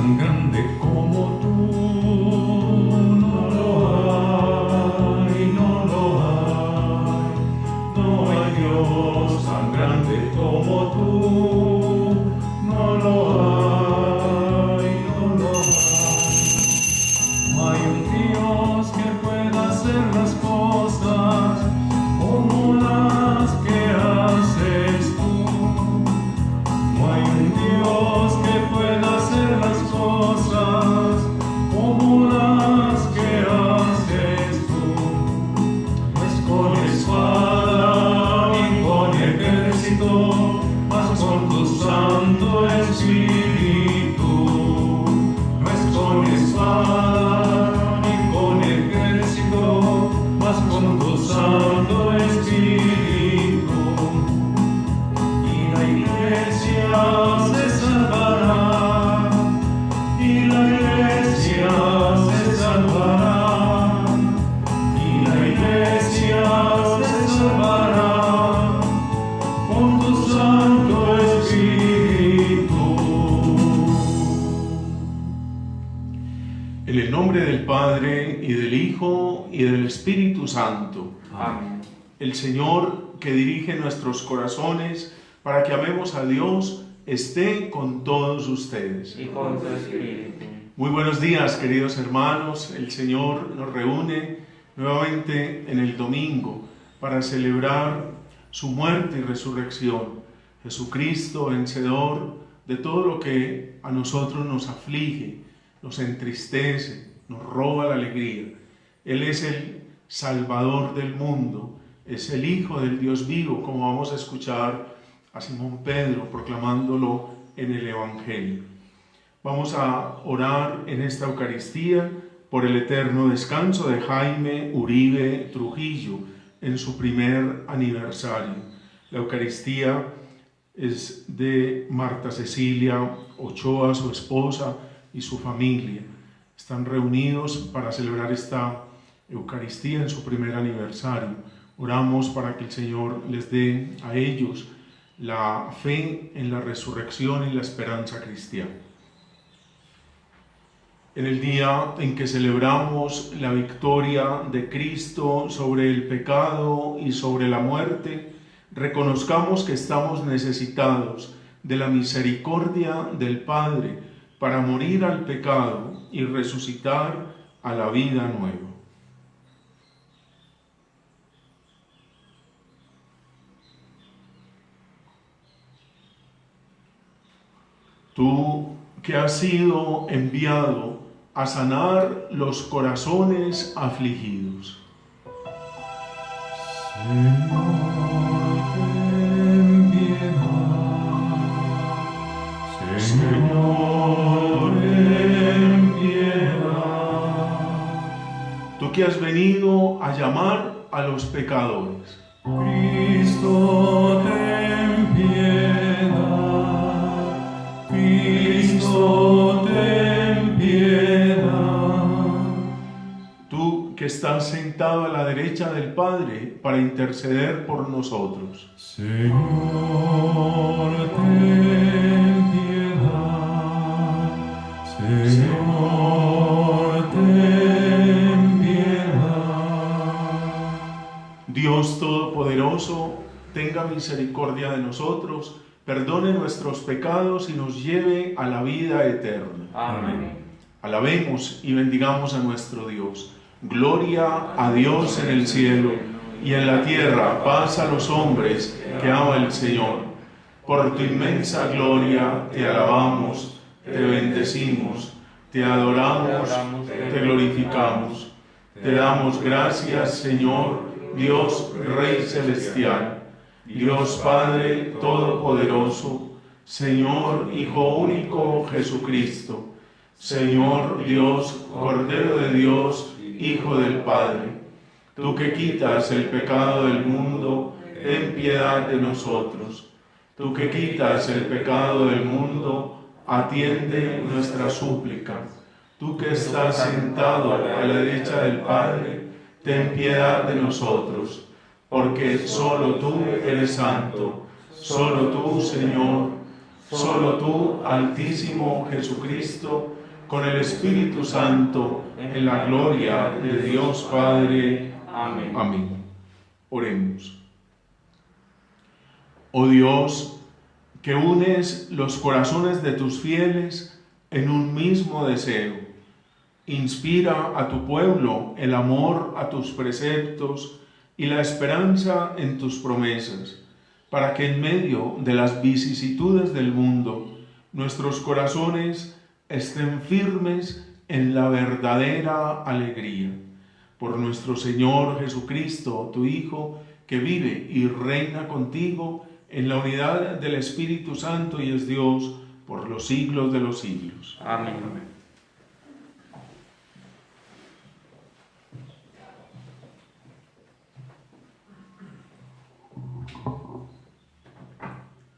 tan grande como tú. No lo hay, no lo hay. No hay Dios tan grande como tú. No lo hay, no lo hay. No hay un Dios que pueda hacer las cosas como las que haces tú. No hay un Dios que pueda hacer las cosas como las que haces tú. No es con espada ni con ejército, mas con tu Santo Espíritu. No es con espada ni con ejército, mas con tu Santo Espíritu. Y la iglesia se salvará, y la iglesia se salvará, y la iglesia se salvará con tu Santo Espíritu. En el nombre del Padre, y del Hijo, y del Espíritu Santo. Amén. El Señor, que dirige nuestros corazones para que amemos a Dios, esté con todos ustedes. Y con tu espíritu. Muy buenos días, queridos hermanos. El Señor nos reúne nuevamente en el domingo para celebrar su muerte y resurrección. Jesucristo, vencedor de todo lo que a nosotros nos aflige, nos entristece, nos roba la alegría. Él es el Salvador del mundo, es el Hijo del Dios vivo, como vamos a escuchar a Simón Pedro proclamándolo en el Evangelio. Vamos a orar en esta Eucaristía por el eterno descanso de Jaime Uribe Trujillo en su primer aniversario. La Eucaristía es de Marta Cecilia Ochoa, su esposa, y su familia. Están reunidos para celebrar esta Eucaristía en su primer aniversario. Oramos para que el Señor les dé a ellos la fe en la resurrección y la esperanza cristiana. En el día en que celebramos la victoria de Cristo sobre el pecado y sobre la muerte, reconozcamos que estamos necesitados de la misericordia del Padre para morir al pecado y resucitar a la vida nueva. Tú que has sido enviado a sanar los corazones afligidos. Señor, ten piedad. Señor, ten piedad. Tú que has venido a llamar a los pecadores. Cristo, ten piedad. Cristo, ten piedad. Tú que estás sentado a la derecha del Padre para interceder por nosotros. Señor, ten piedad. Señor, ten piedad. Dios Todopoderoso, tenga misericordia de nosotros, perdone nuestros pecados y nos lleve a la vida eterna. Amén. Alabemos y bendigamos a nuestro Dios. Gloria a Dios en el cielo, y en la tierra paz a los hombres que ama el Señor. Por tu inmensa gloria te alabamos, te bendecimos, te adoramos, te glorificamos. Te damos gracias, Señor, Dios Rey Celestial, Dios Padre Todopoderoso, Señor Hijo único Jesucristo, Señor Dios, Cordero de Dios, Hijo del Padre. Tú que quitas el pecado del mundo, ten piedad de nosotros. Tú que quitas el pecado del mundo, atiende nuestra súplica. Tú que estás sentado a la derecha del Padre, ten piedad de nosotros, porque solo tú eres santo, solo tú, Señor, Solo tú, Altísimo Jesucristo, con el Espíritu Santo, en la gloria de Dios Padre. Amén. Amén. Oremos. Oh Dios, que unes los corazones de tus fieles en un mismo deseo, inspira a tu pueblo el amor a tus preceptos y la esperanza en tus promesas, para que en medio de las vicisitudes del mundo nuestros corazones estén firmes en la verdadera alegría. Por nuestro Señor Jesucristo, tu Hijo, que vive y reina contigo en la unidad del Espíritu Santo y es Dios por los siglos de los siglos. Amén.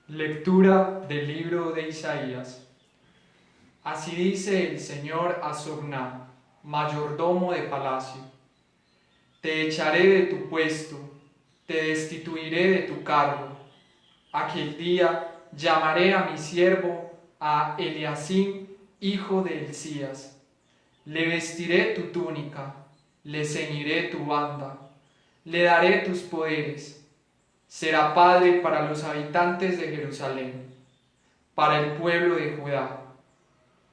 Lectura del libro de Isaías. Así dice el Señor a Sorná, mayordomo de palacio: te echaré de tu puesto, te destituiré de tu cargo. Aquel día llamaré a mi siervo, a Eliacim, hijo de Hilcías. Le vestiré tu túnica, le ceñiré tu banda, le daré tus poderes. Será padre para los habitantes de Jerusalén, para el pueblo de Judá.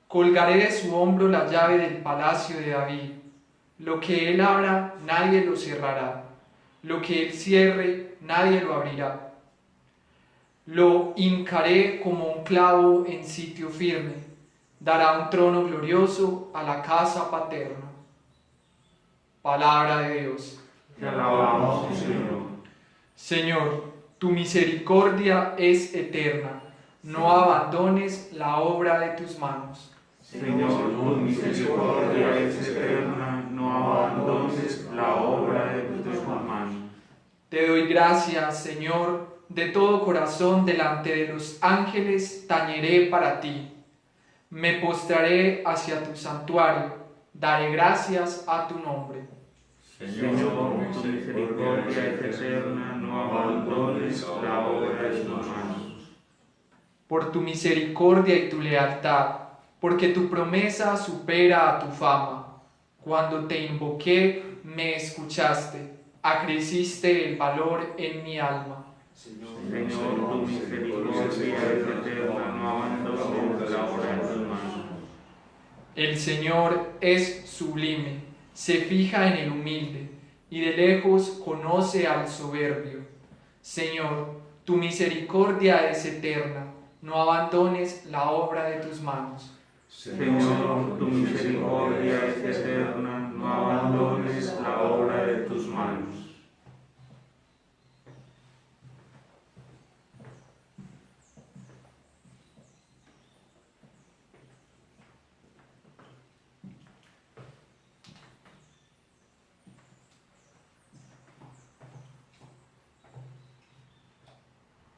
Colgaré de su hombro la llave del palacio de David. Lo que él abra, nadie lo cerrará. Lo que él cierre, nadie lo abrirá. Lo hincaré como un clavo en sitio firme. Dará un trono glorioso a la casa paterna. Palabra de Dios. Te alabamos, Señor. Señor, tu misericordia es eterna. No abandones la obra de tus manos. Señor, tu misericordia es eterna, no abandones la obra de tus manos. Te doy gracias, Señor, de todo corazón delante de los ángeles tañeré para ti. Me postraré hacia tu santuario, daré gracias a tu nombre. Señor, tu misericordia es eterna, no abandones la obra de tus manos. Por tu misericordia y tu lealtad, porque tu promesa supera a tu fama. Cuando te invoqué, me escuchaste, acreciste el valor en mi alma. Señor, tu misericordia es eterna, no abandones la obra de tus manos. El Señor es sublime, se fija en el humilde, y de lejos conoce al soberbio. Señor, tu misericordia es eterna, no abandones la obra de tus manos. Señor, tu misericordia es eterna, no abandones la obra de tus manos.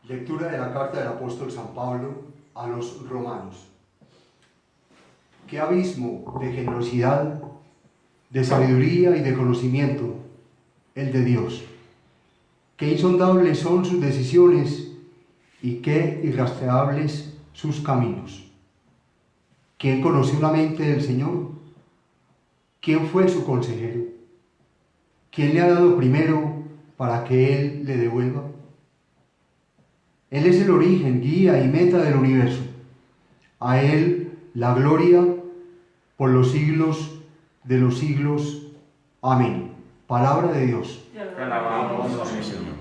Lectura de la carta del apóstol San Pablo a los romanos. Qué abismo de generosidad, de sabiduría y de conocimiento el de Dios. Qué insondables son sus decisiones y qué irrastreables sus caminos. ¿Quién conoció la mente del Señor? ¿Quién fue su consejero? ¿Quién le ha dado primero para que Él le devuelva? Él es el origen, guía y meta del universo. A Él la gloria por los siglos de los siglos. Amén. Palabra de Dios. Te alabamos, Señor.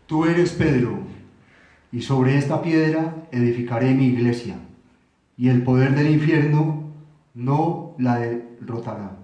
Tú eres Pedro, y sobre esta piedra edificaré mi iglesia, y el poder del infierno no la derrotará.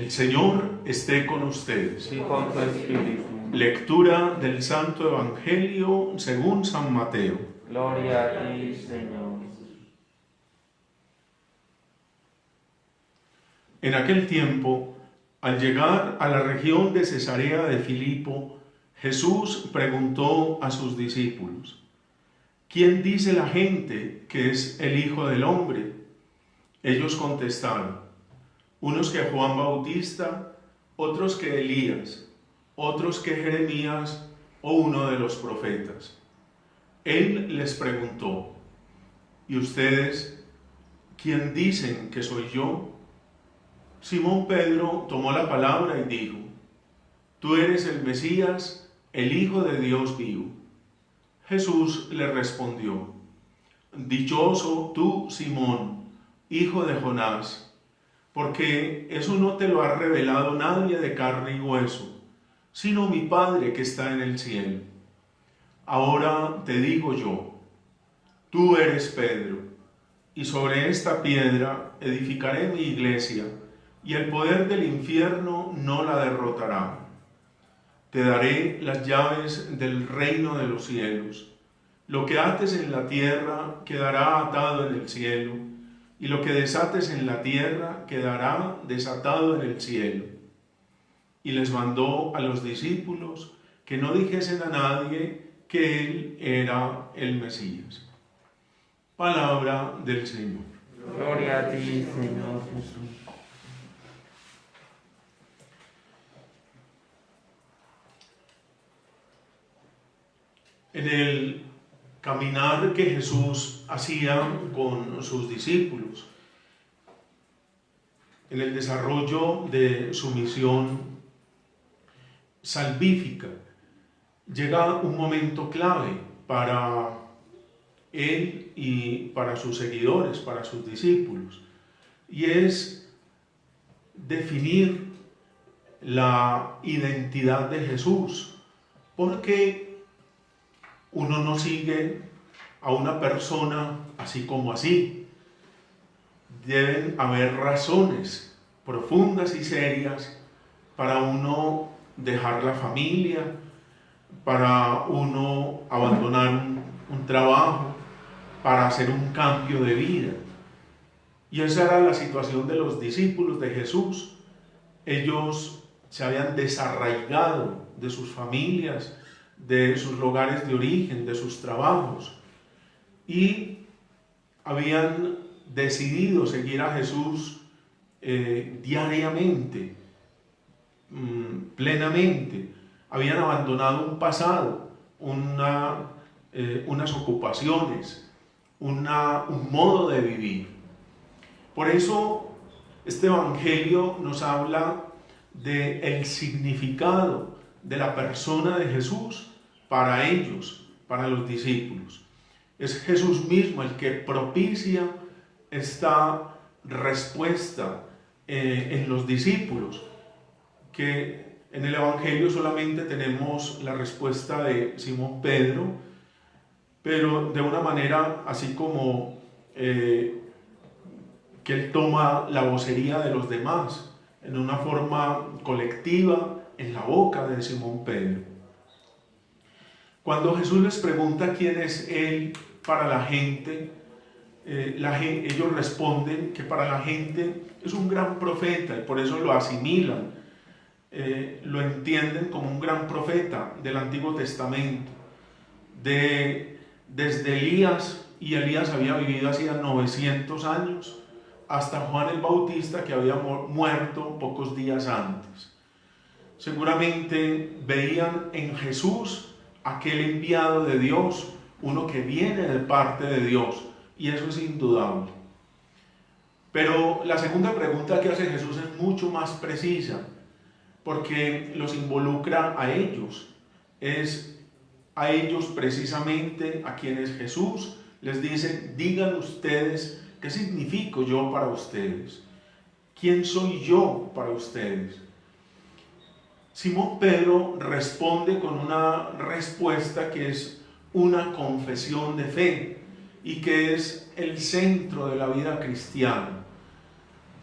El Señor esté con ustedes. y con tu espíritu. Lectura del Santo Evangelio según San Mateo. Gloria a ti, Señor. En aquel tiempo, al llegar a la región de Cesarea de Filipo, Jesús preguntó a sus discípulos: ¿Quién dice la gente que es el Hijo del Hombre? Ellos contestaron: unos que Juan Bautista, otros que Elías, otros que Jeremías o uno de los profetas. Él les preguntó: ¿y ustedes quién dicen que soy yo? Simón Pedro tomó la palabra y dijo: Tú eres el Mesías, el Hijo de Dios vivo. Jesús le respondió: Dichoso tú, Simón, hijo de Jonás, porque eso no te lo ha revelado nadie de carne y hueso, sino mi Padre que está en el cielo. Ahora te digo yo: tú eres Pedro, y sobre esta piedra edificaré mi iglesia, y el poder del infierno no la derrotará. Te daré las llaves del reino de los cielos. Lo que ates en la tierra quedará atado en el cielo, y lo que desates en la tierra quedará desatado en el cielo. Y les mandó a los discípulos que no dijesen a nadie que él era el Mesías. Palabra del Señor. Gloria a ti, Señor Jesús. En el caminar que Jesús hacía con sus discípulos, en el desarrollo de su misión salvífica, llega un momento clave para él y para sus seguidores, para sus discípulos, y es definir la identidad de Jesús, porque uno no sigue a una persona así como así. Deben haber razones profundas y serias para uno dejar la familia, para uno abandonar un trabajo, para hacer un cambio de vida. Y esa era la situación de los discípulos de Jesús. Ellos se habían desarraigado de sus familias, de sus lugares de origen, de sus trabajos, y habían decidido seguir a Jesús diariamente, plenamente. Habían abandonado un pasado, unas ocupaciones, un modo de vivir. Por eso este Evangelio nos habla del significado de la persona de Jesús para ellos, para los discípulos. Es Jesús mismo el que propicia esta respuesta en los discípulos, que en el Evangelio solamente tenemos la respuesta de Simón Pedro, pero de una manera así como que él toma la vocería de los demás, en una forma colectiva, en la boca de Simón Pedro. Cuando Jesús les pregunta quién es Él para la gente, ellos responden que para la gente es un gran profeta, y por eso lo asimilan, lo entienden como un gran profeta del Antiguo Testamento. Desde Elías, y Elías había vivido hacía 900 años, hasta Juan el Bautista, que había muerto pocos días antes. Seguramente veían en Jesús aquel enviado de Dios, uno que viene de parte de Dios, y eso es indudable. Pero la segunda pregunta que hace Jesús es mucho más precisa, porque los involucra a ellos. Es a ellos precisamente a quienes Jesús les dice: digan ustedes qué significo yo para ustedes, quién soy yo para ustedes. Simón Pedro responde con una respuesta que es una confesión de fe y que es el centro de la vida cristiana.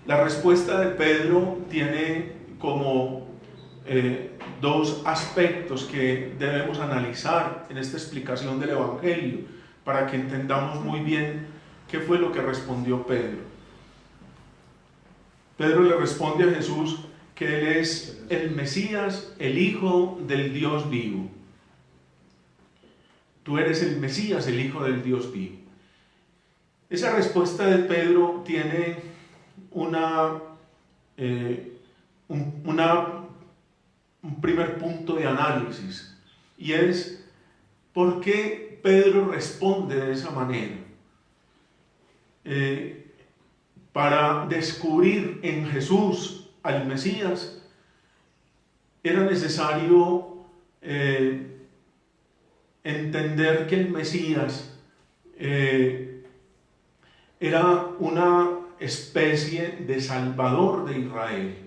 La respuesta de Pedro tiene como dos aspectos que debemos analizar en esta explicación del Evangelio para que entendamos muy bien qué fue lo que respondió Pedro. Pedro le responde a Jesús que Él es el Mesías, el Hijo del Dios vivo. Tú eres el Mesías, el Hijo del Dios vivo. Esa respuesta de Pedro tiene un primer punto de análisis, y es ¿por qué Pedro responde de esa manera? Para descubrir en Jesús al Mesías era necesario entender que el Mesías era una especie de salvador de Israel.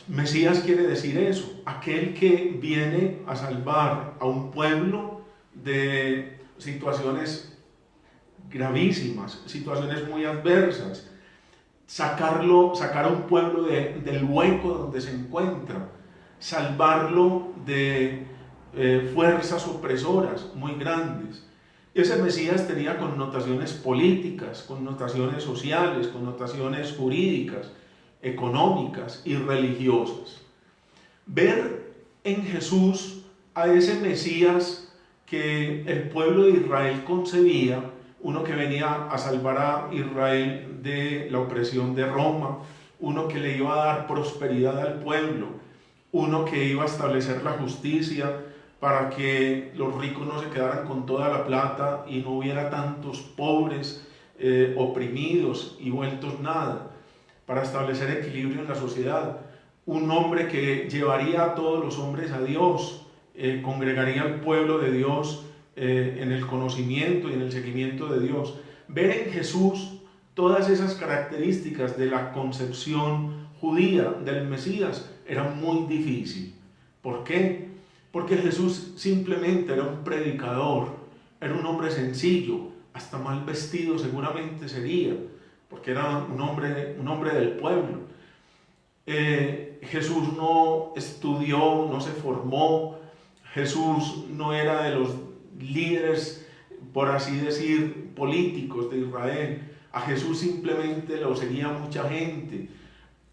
Mesías quiere decir eso, aquel que viene a salvar a un pueblo de situaciones gravísimas, situaciones muy adversas, sacar a un pueblo del hueco donde se encuentra, salvarlo de fuerzas opresoras muy grandes. Ese Mesías tenía connotaciones políticas, connotaciones sociales, connotaciones jurídicas, económicas y religiosas. Ver en Jesús a ese Mesías que el pueblo de Israel concebía, uno que venía a salvar a Israel de la opresión de Roma, uno que le iba a dar prosperidad al pueblo, uno que iba a establecer la justicia para que los ricos no se quedaran con toda la plata y no hubiera tantos pobres oprimidos y vueltos nada, para establecer equilibrio en la sociedad. Un hombre que llevaría a todos los hombres a Dios, congregaría al pueblo de Dios en el conocimiento y en el seguimiento de Dios. Ver en Jesús todas esas características de la concepción judía del Mesías era muy difícil. ¿Por qué? Porque Jesús simplemente era un predicador, era un hombre sencillo, hasta mal vestido seguramente sería, porque era un hombre del pueblo. Jesús no estudió, no se formó, Jesús no era de los líderes, por así decir, políticos de Israel. A Jesús simplemente lo seguía mucha gente.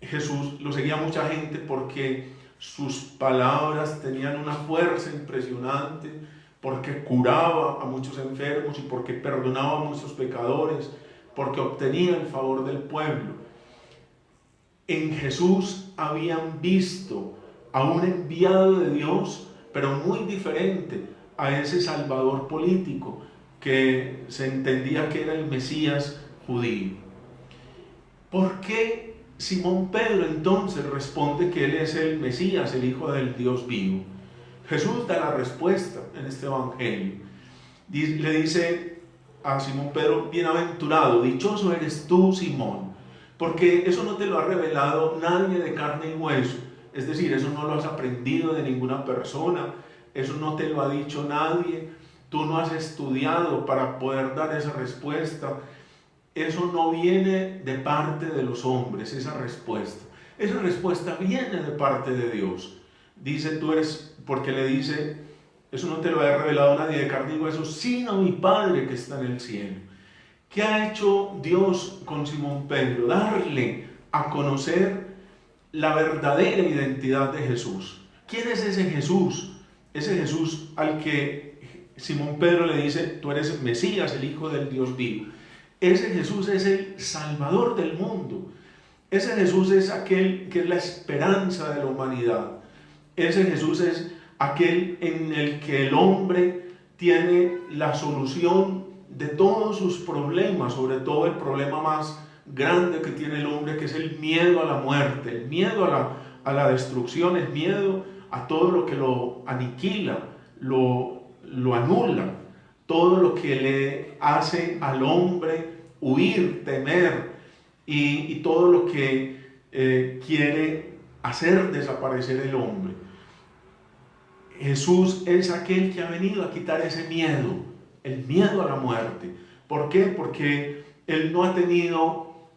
Jesús lo seguía mucha gente porque sus palabras tenían una fuerza impresionante, porque curaba a muchos enfermos y porque perdonaba a muchos pecadores, porque obtenía el favor del pueblo. En Jesús habían visto a un enviado de Dios, pero muy diferente a ese salvador político que se entendía que era el Mesías judío. ¿Por qué Simón Pedro entonces responde que Él es el Mesías, el Hijo del Dios vivo? Jesús da la respuesta en este Evangelio. Le dice a Simón Pedro: bienaventurado, dichoso eres tú, Simón, porque eso no te lo ha revelado nadie de carne y hueso. Es decir, eso no lo has aprendido de ninguna persona, eso no te lo ha dicho nadie, tú no has estudiado para poder dar esa respuesta. Eso no viene de parte de los hombres, esa respuesta. Esa respuesta viene de parte de Dios. Dice, tú eres, porque le dice, eso no te lo ha revelado nadie de carne y hueso, sino mi Padre que está en el cielo. ¿Qué ha hecho Dios con Simón Pedro? Darle a conocer la verdadera identidad de Jesús. ¿Quién es ese Jesús? Ese Jesús al que Simón Pedro le dice, tú eres el Mesías, el Hijo del Dios vivo. Ese Jesús es el Salvador del mundo. Ese Jesús es aquel que es la esperanza de la humanidad. Ese Jesús es aquel en el que el hombre tiene la solución de todos sus problemas, sobre todo el problema más grande que tiene el hombre, que es el miedo a la muerte, el miedo a la destrucción, el miedo a todo lo que lo aniquila, lo anula, todo lo que le hace al hombre huir, temer y todo lo que quiere hacer desaparecer el hombre. Jesús es aquel que ha venido a quitar ese miedo, el miedo a la muerte. ¿Por qué? Porque Él no ha tenido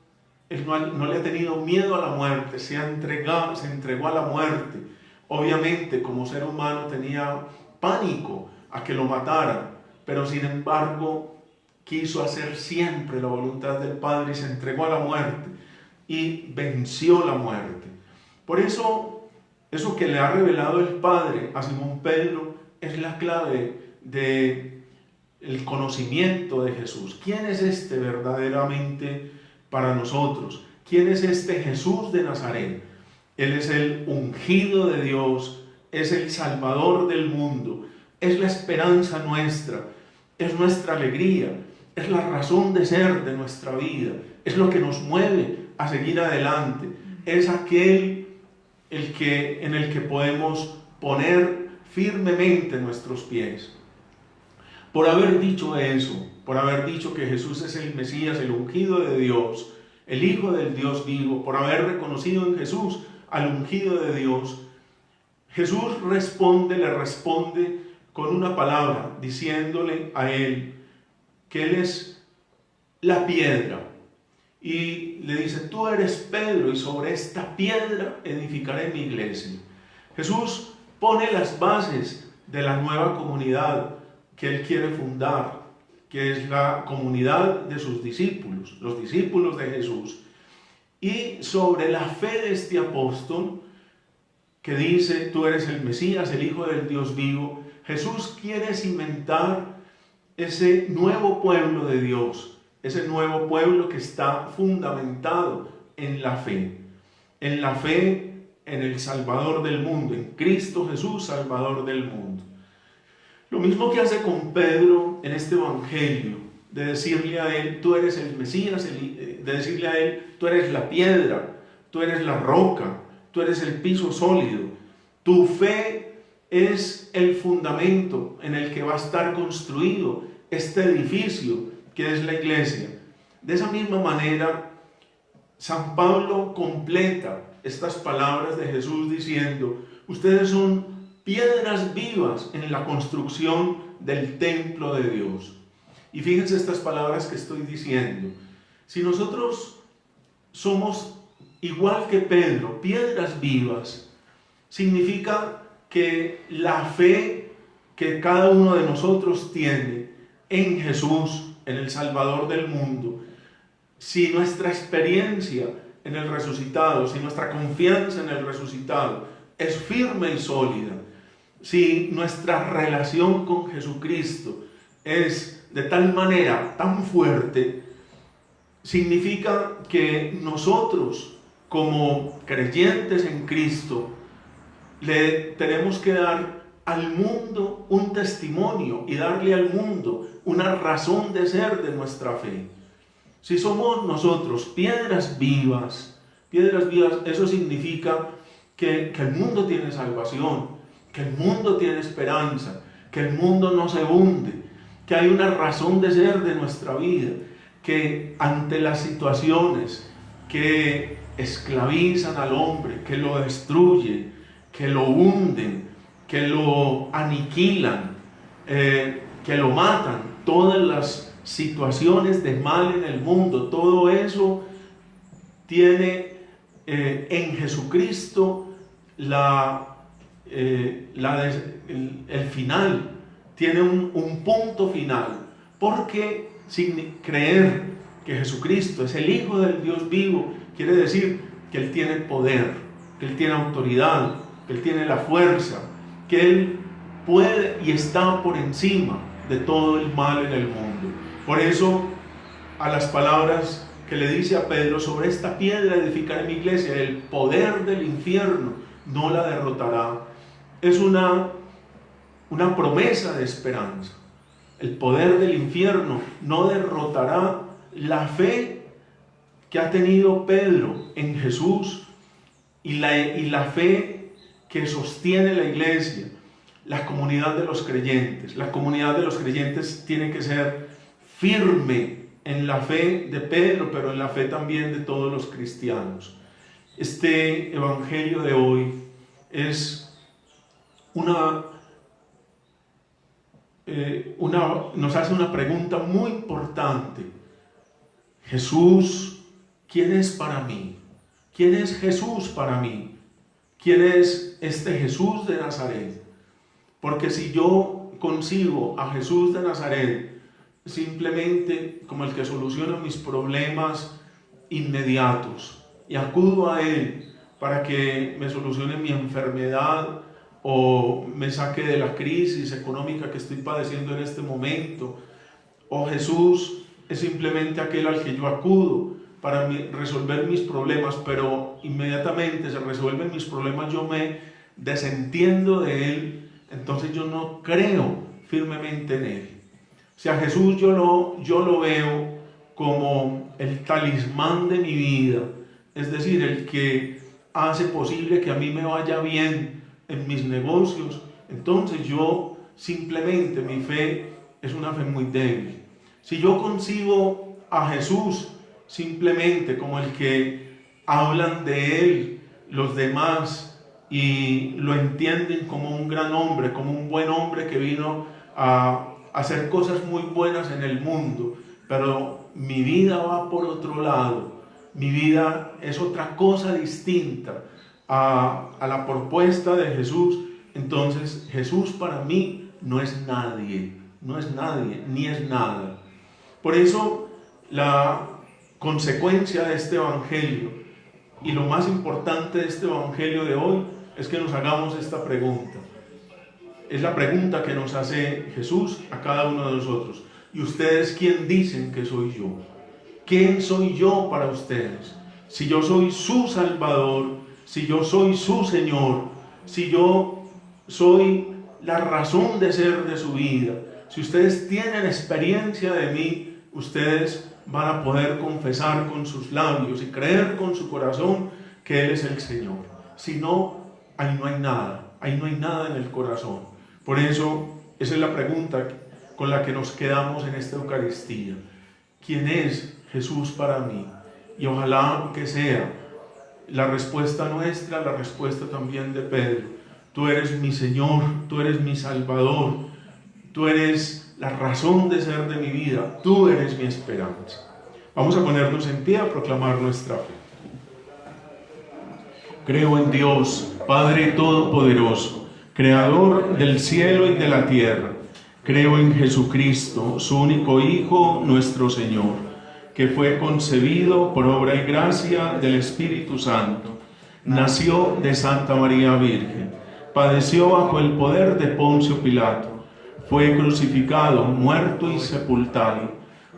Él no le ha tenido miedo a la muerte, se entregó a la muerte. Obviamente, como ser humano tenía pánico a que lo mataran, pero sin embargo quiso hacer siempre la voluntad del Padre y se entregó a la muerte y venció la muerte. Por eso que le ha revelado el Padre a Simón Pedro es la clave del conocimiento de Jesús. ¿Quién es este verdaderamente para nosotros? ¿Quién es este Jesús de Nazaret? Él es el ungido de Dios, es el Salvador del mundo, es la esperanza nuestra, es nuestra alegría, es la razón de ser de nuestra vida, es lo que nos mueve a seguir adelante, es aquel en el que podemos poner firmemente nuestros pies. Por haber dicho eso, por haber dicho que Jesús es el Mesías, el ungido de Dios, el Hijo del Dios vivo, por haber reconocido en Jesús al ungido de Dios, Jesús le responde con una palabra, diciéndole a él que él es la piedra. Y le dice, tú eres Pedro y sobre esta piedra edificaré mi iglesia. Jesús pone las bases de la nueva comunidad que él quiere fundar, que es la comunidad de sus discípulos, los discípulos de Jesús. Y sobre la fe de este apóstol, que dice, tú eres el Mesías, el Hijo del Dios vivo, Jesús quiere cimentar ese nuevo pueblo de Dios, ese nuevo pueblo que está fundamentado en la fe en el Salvador del mundo, en Cristo Jesús, Salvador del mundo. Lo mismo que hace con Pedro en este evangelio, de decirle a él, tú eres el Mesías, de decirle a él, tú eres la piedra, tú eres la roca, tú eres el piso sólido. Tu fe es el fundamento en el que va a estar construido este edificio que es la iglesia. De esa misma manera, San Pablo completa estas palabras de Jesús diciendo, ustedes son piedras vivas en la construcción del templo de Dios. Y fíjense estas palabras que estoy diciendo. Si nosotros somos igual que Pedro, piedras vivas, significa que la fe que cada uno de nosotros tiene en Jesús, en el Salvador del mundo, si nuestra experiencia en el resucitado, si nuestra confianza en el resucitado es firme y sólida, si nuestra relación con Jesucristo es de tal manera tan fuerte, significa que nosotros como creyentes en Cristo le tenemos que dar al mundo un testimonio y darle al mundo una razón de ser de nuestra fe. Si somos nosotros piedras vivas, eso significa que el mundo tiene salvación, que el mundo tiene esperanza, que el mundo no se hunde, que hay una razón de ser de nuestra vida, que ante las situaciones que esclavizan al hombre, que lo destruyen, que lo hunden, que lo aniquilan, que lo matan, todas las situaciones de mal en el mundo, todo eso tiene en Jesucristo el final, tiene un punto final, porque sin creer que Jesucristo es el Hijo del Dios vivo, quiere decir que Él tiene poder, que Él tiene autoridad, que Él tiene la fuerza, que Él puede y está por encima de todo el mal en el mundo. Por eso, a las palabras que le dice a Pedro, sobre esta piedra edificaré mi iglesia, el poder del infierno no la derrotará, es una promesa de esperanza. El poder del infierno no derrotará la fe que ha tenido Pedro en Jesús y la fe que sostiene la iglesia, la comunidad de los creyentes. La comunidad de los creyentes tiene que ser firme en la fe de Pedro, pero en la fe también de todos los cristianos. Este evangelio de hoy es nos hace una pregunta muy importante. Jesús ¿quién es para mí? ¿Quién es Jesús para mí? ¿Quién es este Jesús de Nazaret? Porque si yo concibo a Jesús de Nazaret simplemente como el que soluciona mis problemas inmediatos y acudo a Él para que me solucione mi enfermedad o me saque de la crisis económica que estoy padeciendo en este momento, o Jesús es simplemente aquel al que yo acudo para resolver mis problemas, pero inmediatamente se resuelven mis problemas, yo me desentiendo de Él, entonces yo no creo firmemente en Él. O sea, Jesús yo lo veo como el talismán de mi vida, es decir, el que hace posible que a mí me vaya bien en mis negocios. Entonces yo simplemente, mi fe es una fe muy débil. Si yo concibo a Jesús simplemente como el que hablan de Él los demás y lo entienden como un gran hombre, como un buen hombre que vino a hacer cosas muy buenas en el mundo, pero mi vida va por otro lado, mi vida es otra cosa distinta a la propuesta de Jesús, entonces Jesús para mí no es nadie, ni es nada. Por eso la consecuencia de este evangelio y lo más importante de este evangelio de hoy es que nos hagamos esta pregunta. Es la pregunta que nos hace Jesús a cada uno de nosotros. ¿Y ustedes quién dicen que soy yo? ¿Quién soy yo para ustedes? Si yo soy su Salvador, si yo soy su Señor, si yo soy la razón de ser de su vida, si ustedes tienen experiencia de mí, ustedes van a poder confesar con sus labios y creer con su corazón que Él es el Señor. Si no, ahí no hay nada en el corazón. Por eso, esa es la pregunta con la que nos quedamos en esta Eucaristía. ¿Quién es Jesús para mí? Y ojalá que sea la respuesta nuestra, la respuesta también de Pedro. Tú eres mi Señor, tú eres mi Salvador, tú eres la razón de ser de mi vida, tú eres mi esperanza. Vamos a ponernos en pie a proclamar nuestra fe. Creo en Dios, Padre Todopoderoso, Creador del cielo y de la tierra. Creo en Jesucristo, su único Hijo, nuestro Señor, que fue concebido por obra y gracia del Espíritu Santo. Nació de Santa María Virgen, padeció bajo el poder de Poncio Pilato, fue crucificado, muerto y sepultado,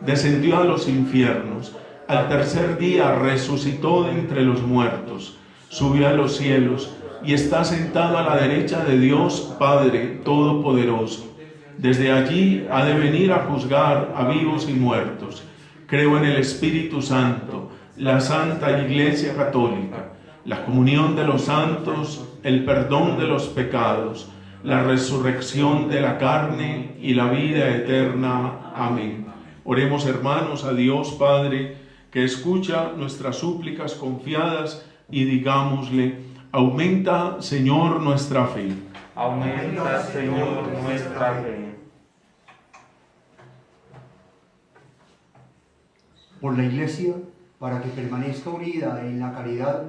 descendió a los infiernos, al tercer día resucitó de entre los muertos, subió a los cielos y está sentado a la derecha de Dios Padre Todopoderoso. Desde allí ha de venir a juzgar a vivos y muertos. Creo en el Espíritu Santo, la Santa Iglesia Católica, la comunión de los santos, el perdón de los pecados, la resurrección de la carne y la vida eterna. Amén. Oremos, hermanos, a Dios Padre, que escucha nuestras súplicas confiadas, y digámosle: aumenta, Señor, nuestra fe. Aumenta, Señor, nuestra fe. Por la Iglesia, para que permanezca unida en la caridad,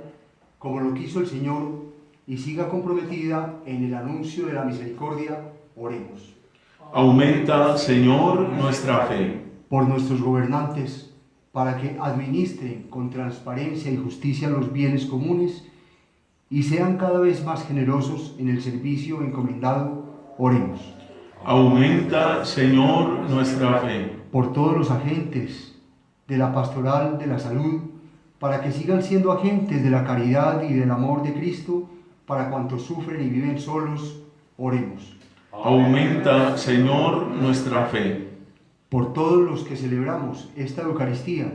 como lo quiso el Señor, y siga comprometida en el anuncio de la misericordia, oremos. Aumenta, Señor, nuestra fe. Por nuestros gobernantes, para que administren con transparencia y justicia los bienes comunes y sean cada vez más generosos en el servicio encomendado, oremos. Aumenta, Señor, nuestra fe. Por todos los agentes de la pastoral de la salud, para que sigan siendo agentes de la caridad y del amor de Cristo, para cuantos sufren y viven solos, oremos. Aumenta, Señor, nuestra fe. Por todos los que celebramos esta Eucaristía,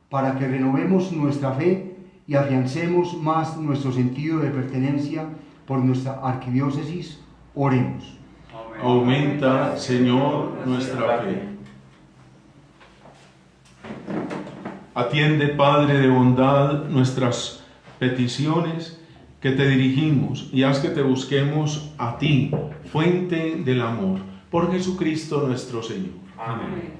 para que renovemos nuestra fe y afiancemos más nuestro sentido de pertenencia por nuestra arquidiócesis, oremos. Aumenta, Señor, nuestra fe. Atiende, Padre de bondad, nuestras peticiones que te dirigimos y haz que te busquemos a ti, fuente del amor, por Jesucristo nuestro Señor. Amén.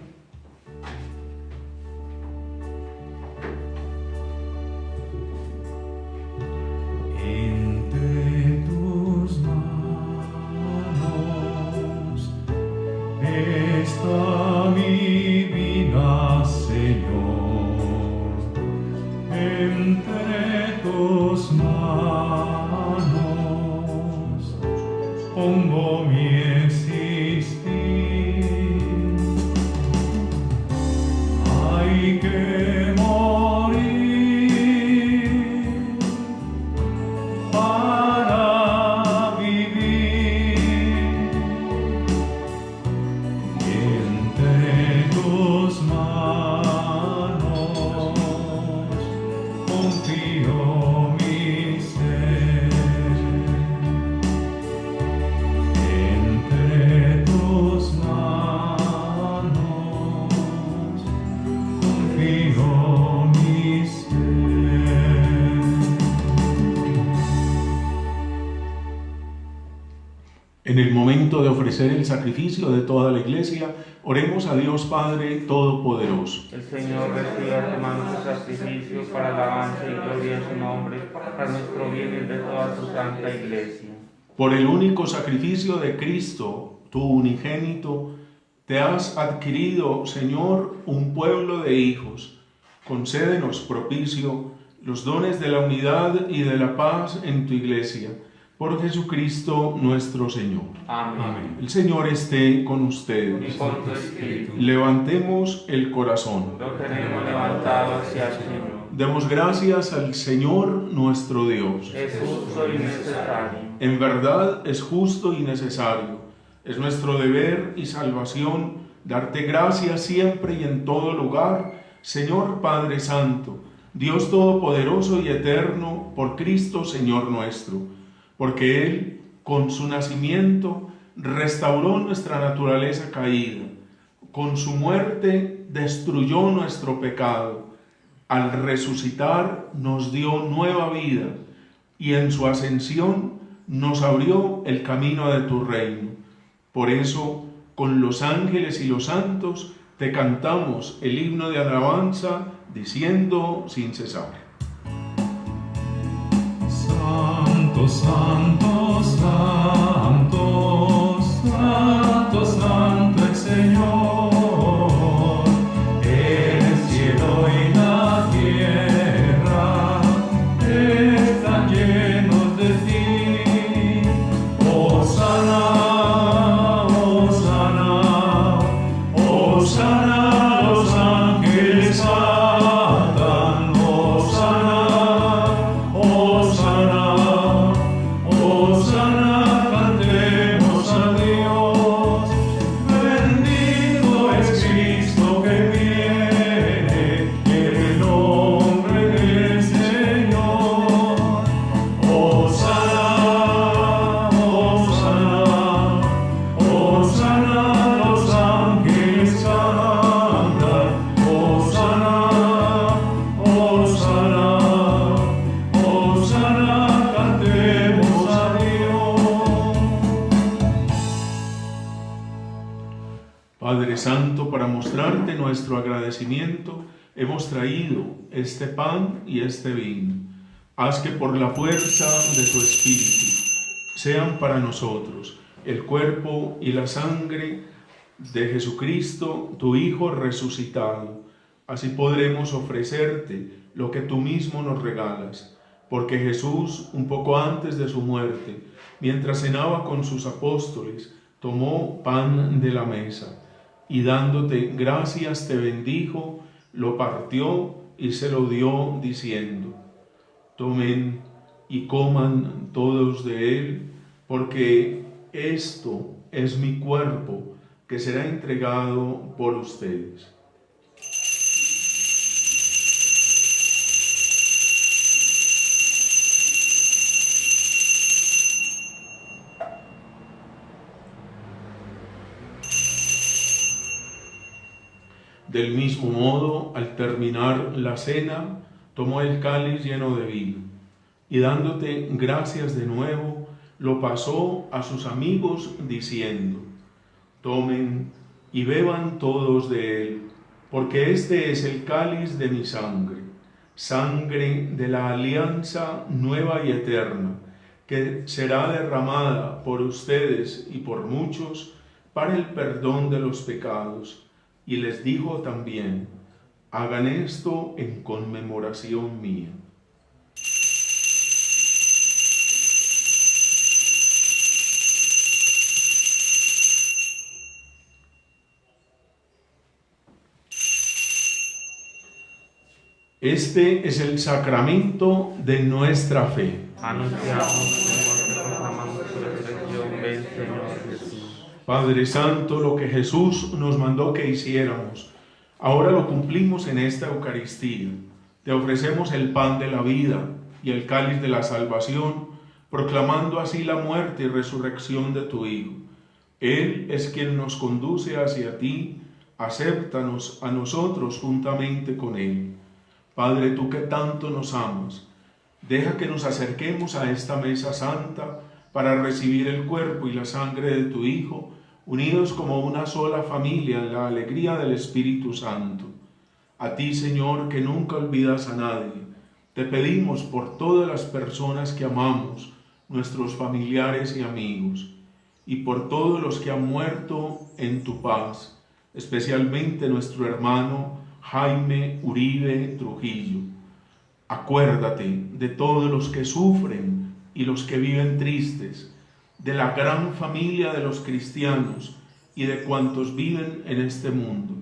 Entre tus manos pongo mi existir. Hay que morir para vivir. Y entre tus manos confío mi ser. Entre tus manos confío mi ser. En el momento de ofrecer el sacrificio de toda la Iglesia, oremos a Dios Padre Todopoderoso. El Señor reciba de tu mano su sacrificio para alabanza y gloria de su nombre, para nuestro bien y el de toda su santa Iglesia. Por el único sacrificio de Cristo, tu unigénito, te has adquirido, Señor, un pueblo de hijos. Concédenos propicio los dones de la unidad y de la paz en tu Iglesia. Por Jesucristo nuestro Señor. Amén. El Señor esté con Y ustedes. con tu espíritu. Levantemos el corazón. Lo tenemos levantado hacia el Señor. Demos gracias al Señor nuestro Dios. Es justo y necesario. En verdad es justo y necesario. Es nuestro deber y salvación darte gracias siempre y en todo lugar, Señor Padre Santo, Dios Todopoderoso y Eterno, por Cristo Señor nuestro, porque Él, con su nacimiento, restauró nuestra naturaleza caída, con su muerte destruyó nuestro pecado, al resucitar nos dio nueva vida y en su ascensión nos abrió el camino de tu reino. Por eso, con los ángeles y los santos, te cantamos el himno de alabanza, diciendo sin cesar. Santo, santo, santo, santo, santo el Señor, el cielo y la tierra están llenos de ti. Hosana, hosana, hosana, los ángeles cantan, hosana, hosana, hosana, cantemos a Dios. Bendito es Cristo que viene en el nombre del Señor. Hosana, hosana, hosana, los ángeles cantan, hosana, hosana, hosana, cantemos a Dios. Padre Santo, para mostrarte nuestro agradecimiento, hemos traído este pan y este vino. Haz que por la fuerza de tu Espíritu sean para nosotros el cuerpo y la sangre de Jesucristo, tu Hijo resucitado. Así podremos ofrecerte lo que tú mismo nos regalas, porque Jesús, un poco antes de su muerte, mientras cenaba con sus apóstoles, tomó pan de la mesa y dándote gracias te bendijo, lo partió y se lo dio diciendo: tomen y coman todos de él, porque esto es mi cuerpo que será entregado por ustedes. Del mismo modo, al terminar la cena, tomó el cáliz lleno de vino y dándote gracias de nuevo, lo pasó a sus amigos diciendo: tomen y beban todos de él, porque este es el cáliz de mi sangre, sangre de la alianza nueva y eterna, que será derramada por ustedes y por muchos para el perdón de los pecados. Y les dijo también: hagan esto en conmemoración mía. Este es el sacramento de nuestra fe. Anunciamos tu muerte, proclamamos tu resurrección. Ven, Señor Jesús. Padre Santo, lo que Jesús nos mandó que hiciéramos, ahora lo cumplimos en esta Eucaristía. Te ofrecemos el pan de la vida y el cáliz de la salvación, proclamando así la muerte y resurrección de tu Hijo. Él es quien nos conduce hacia ti, acéptanos a nosotros juntamente con Él. Padre, tú que tanto nos amas, deja que nos acerquemos a esta mesa santa para recibir el cuerpo y la sangre de tu Hijo, unidos como una sola familia en la alegría del Espíritu Santo. A ti, Señor, que nunca olvidas a nadie, te pedimos por todas las personas que amamos, nuestros familiares y amigos, y por todos los que han muerto en tu paz, especialmente nuestro hermano Jaime Uribe Trujillo. Acuérdate de todos los que sufren y los que viven tristes, de la gran familia de los cristianos y de cuantos viven en este mundo.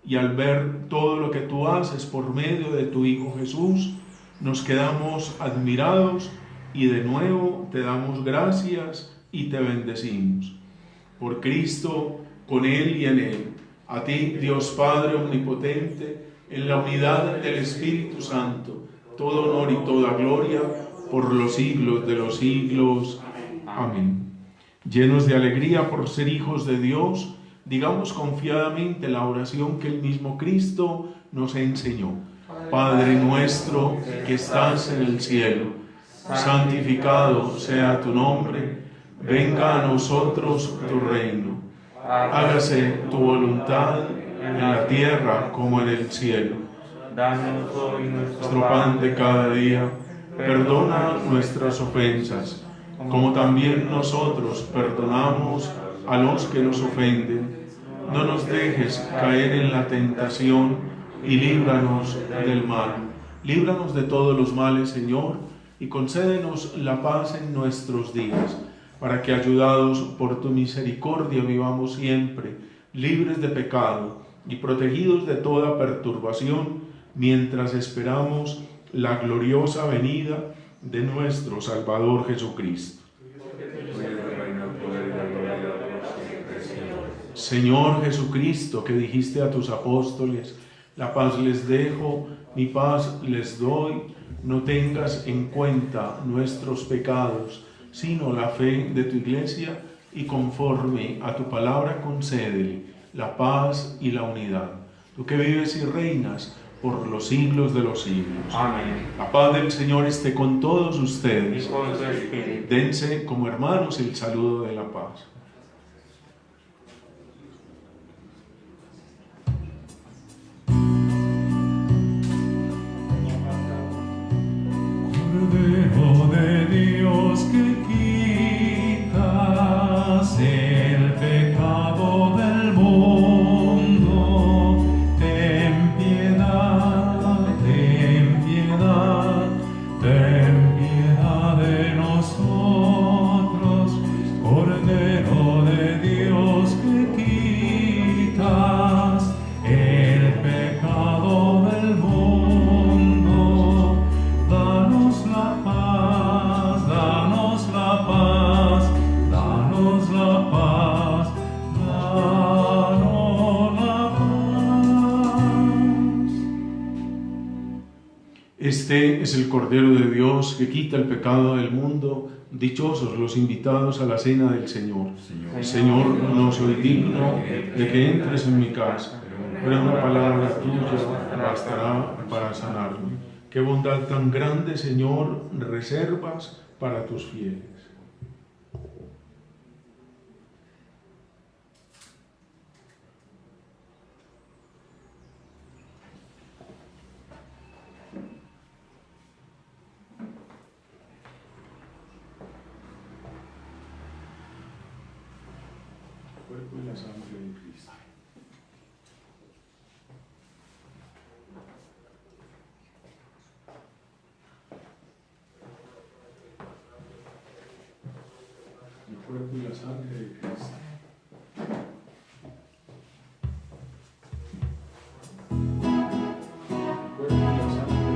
Y al ver todo lo que tú haces por medio de tu Hijo Jesús, nos quedamos admirados y de nuevo te damos gracias y te bendecimos. Por Cristo, con Él y en Él, a ti, Dios Padre Omnipotente, en la unidad del Espíritu Santo, todo honor y toda gloria por los siglos de los siglos. Amén. Llenos de alegría por ser hijos de Dios, digamos confiadamente la oración que el mismo Cristo nos enseñó. Padre nuestro que estás en el cielo, santificado sea tu nombre, venga a nosotros tu reino. Hágase tu voluntad en la tierra como en el cielo. Danos hoy Nuestro pan de cada día, perdona nuestras ofensas, como también nosotros perdonamos a los que nos ofenden. No nos dejes caer en la tentación y líbranos del mal. Líbranos de todos los males, Señor, y concédenos la paz en nuestros días, para que, ayudados por tu misericordia, vivamos siempre libres de pecado y protegidos de toda perturbación, mientras esperamos la gloriosa venida de nuestro Salvador Jesucristo. Señor Jesucristo, que dijiste a tus apóstoles: la paz les dejo, mi paz les doy, no tengas en cuenta nuestros pecados, sino la fe de tu Iglesia, y conforme a tu palabra concédele la paz y la unidad. Tú que vives y reinas por los siglos de los siglos. Amén. La paz del Señor esté con todos ustedes. Y con tu espíritu. Dense como hermanos el saludo de la paz. Cordero de Dios que quitas el pecado del mundo, ten piedad, ten piedad, ten piedad de nosotros. Cordero de Dios que quitas el pecado del mundo, danos la paz, danos la paz, danos la paz, danos la paz. Este es el Cordero de Dios que quita el pecado del mundo. Dichosos los invitados a la cena del Señor. Señor, no soy digno de que entres en mi casa, pero una palabra tuya bastará para sanarme. Qué bondad tan grande, Señor, reservas para tus fieles. Cuerpo y la sangre de Cristo. El cuerpo y la sangre de Cristo. El cuerpo y la sangre de Cristo.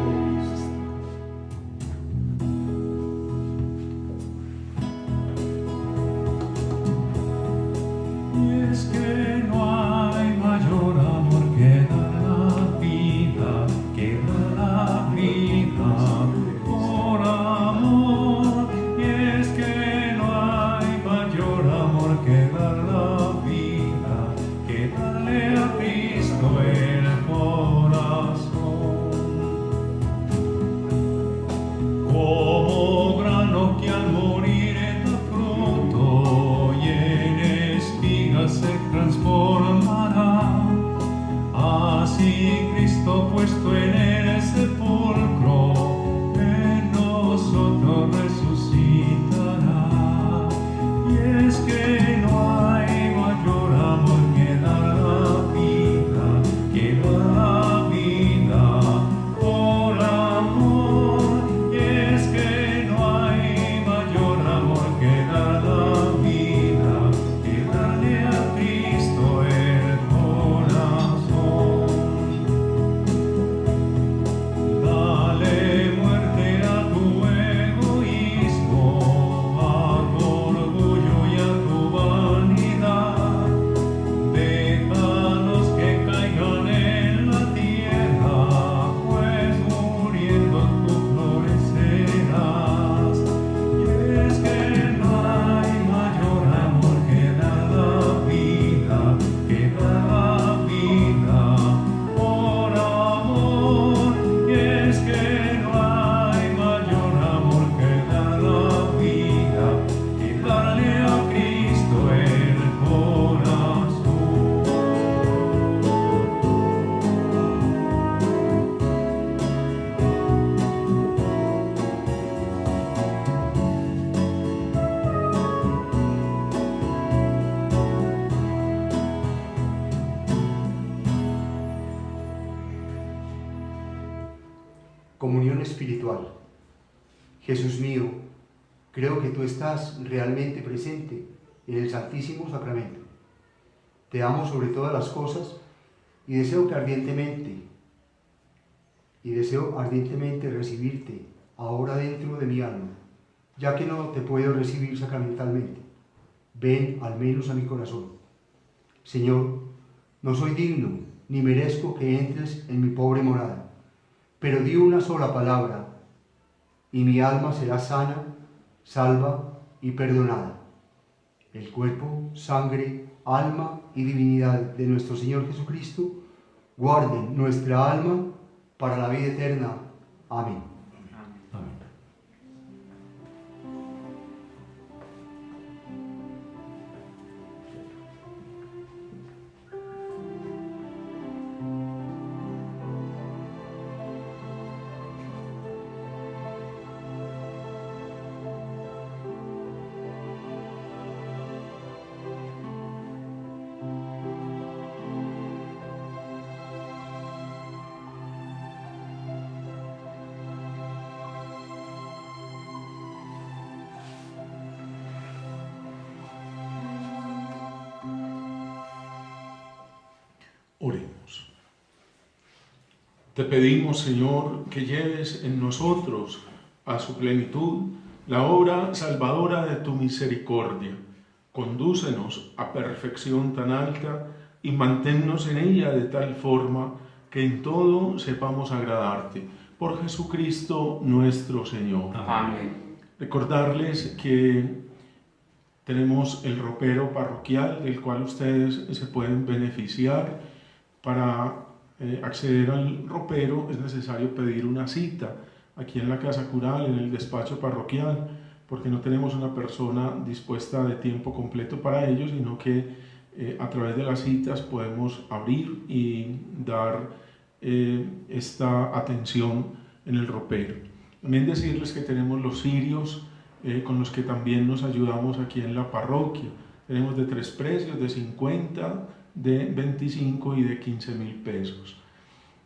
es que no hay mayor amor que dar la vida, que dar la vida por amor. Y es que no hay mayor amor que dar la vida, que darle a Cristo el corazón. Como grano que al morir da fruto y en espigas se transformará, así Cristo puesto en el sepulcro en nosotros resucitará. Y es que no hay mayor amor que dar la vida, que dar la vida por amor. Y es que no hay mayor amor que dar la vida, que darle a Cristo el corazón. Dale muerte a tu egoísmo, a tu orgullo y a tu vanidad. Déjalos que caigan en la tierra, pues muriendo tú florecerás. Y es que no hay mayor amor que dar la vida, que dar la vida por amor. Y es que no hay mayor amor que dar la vida, que darle a Cristo el corazón. Comunión espiritual. Jesús mío, creo que tú estás realmente presente en el Santísimo Sacramento. Te amo sobre todas las cosas y deseo ardientemente recibirte ahora dentro de mi alma, ya que no te puedo recibir sacramentalmente. Ven al menos a mi corazón. Señor, no soy digno ni merezco que entres en mi pobre morada, pero di una sola palabra y mi alma será sana, salva y perdonada. El cuerpo, sangre, alma y divinidad de nuestro Señor Jesucristo guarden nuestra alma para la vida eterna. Amén. Amén. Oremos. Te pedimos, Señor, que lleves en nosotros a su plenitud la obra salvadora de tu misericordia. Condúcenos a perfección tan alta y manténnos en ella de tal forma que en todo sepamos agradarte. Por Jesucristo nuestro Señor. Amén. Recordarles que tenemos el ropero parroquial del cual ustedes se pueden beneficiar. Para acceder al ropero es necesario pedir una cita aquí en la Casa Cural, en el despacho parroquial, porque no tenemos una persona dispuesta de tiempo completo para ello, sino que a través de las citas podemos abrir y dar esta atención en el ropero. También decirles que tenemos los cirios con los que también nos ayudamos aquí en la parroquia. Tenemos de 3 precios, de 50, de 25 y de 15.000 pesos.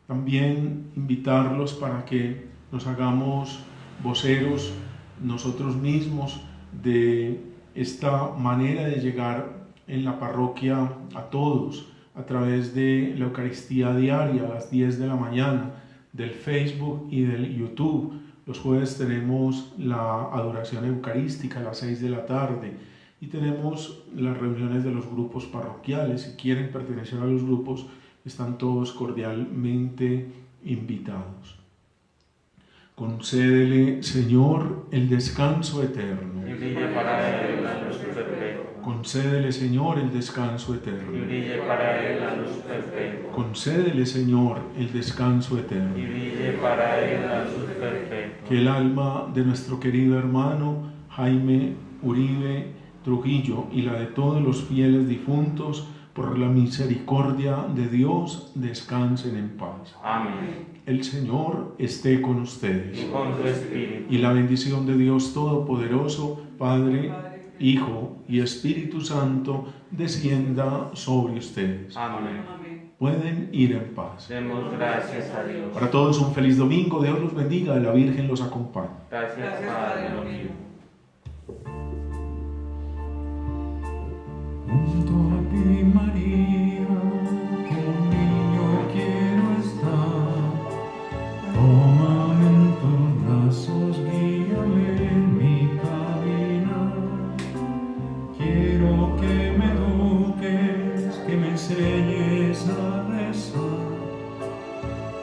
También invitarlos para que nos hagamos voceros nosotros mismos de esta manera de llegar en la parroquia a todos a través de la Eucaristía diaria a las 10 de la mañana, del Facebook y del YouTube. Los jueves tenemos la adoración eucarística a las 6 de la tarde Y tenemos las reuniones de los grupos parroquiales. Si quieren pertenecer a los grupos, están todos cordialmente invitados. Concédele, Señor, el descanso eterno. Y brille para él la luz perpetua. Concédele, Señor, el descanso Y eterno. brille para él la luz perpetua. Concédele, Señor, el descanso Y eterno. brille para él la luz perpetua. Que el alma de nuestro querido hermano Jaime Uribe Trujillo y la de todos los fieles difuntos, por la misericordia de Dios, descansen en paz. Amén. El Señor esté con ustedes. Y con tu espíritu. Y la bendición de Dios Todopoderoso, Padre, Hijo y Espíritu Santo, descienda sobre ustedes. Amén. Pueden ir en paz. Demos gracias a Dios. Para todos un feliz domingo, Dios los bendiga, la Virgen los acompañe. Gracias, Padre mío. Junto a ti, María, conmigo quiero estar. Tómame en tus brazos, guíame en mi caminar. Quiero que me eduques, que me enseñes a rezar.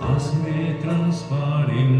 Hazme transparente